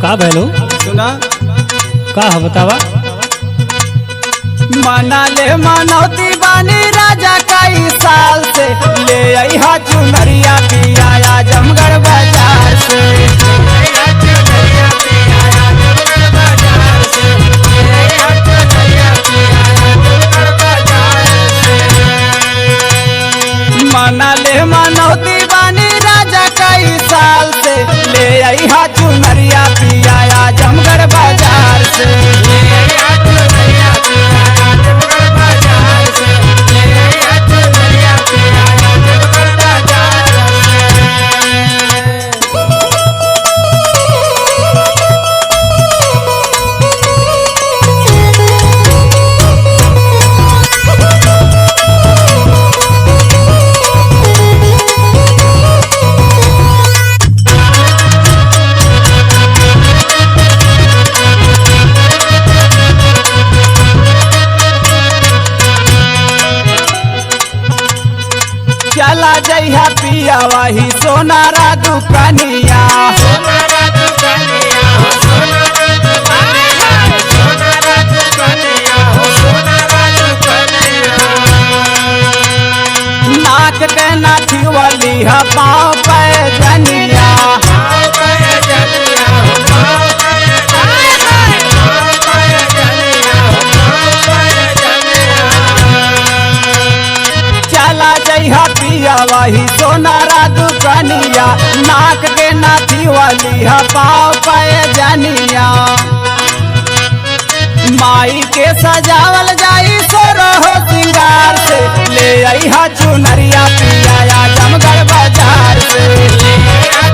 का भैलो सुना का है बतावा। मना ले मनौती बानी राजा कई साल से ले आई हा चुनरिया पिया आजमगढ़ बाजार से। मना ले मनौती बानी राजा कई साल से ले आई हा चुनरिया पिया आजमगढ़ बाजार से। चला जइहा पिया वही सोनारा दुकानिया। नाक के नाथी वाली हा पाँव पैजनिया। चला जइहा पिया वही सोनारा दुकानिया। नाक के नाथी वाली हा पाँव पैजनिया। माई के सजावल जाई सोरहो सिंगार से ले आई हा चुनरिया पिया आजमगढ़ बाजार से।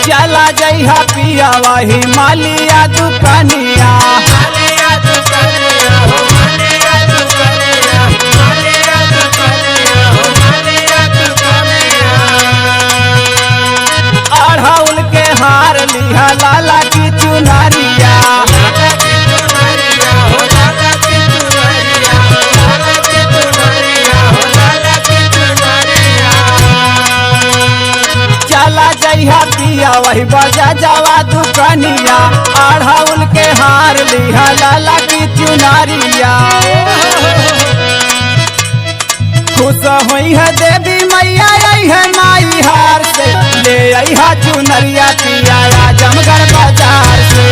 चला जइहा पिया वही मालिया दुकानिया। अढ़ौल के हार लिहा लाला की चुनरिया। चला जइहा पिया वही बजा जावा दुकानिया। अढ़ौल के हार लिहा लाला की चुनरिया। खुश हुई है देवी मैया आई है माई हार से ले आई हा चुनरिया पिया आजमगढ़ बाजार से।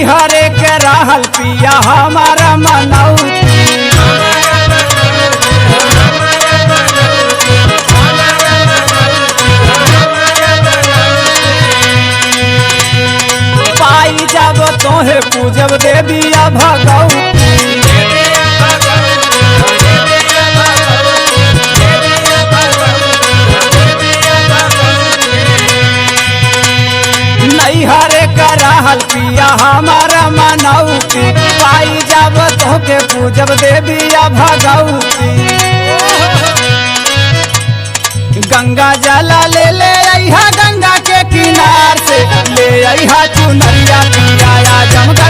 हरे के रहल पिया हमारा मनौती। पाई जब तोहे पूजब देविया भगवती। हरे का रहल पिया हमारा मनौती। पाई जब तोके पूजब देविया भगवती। गंगा जला ले ले आइहा गंगा के किनार से ले आइहा चुनरिया पिया आजमगढ़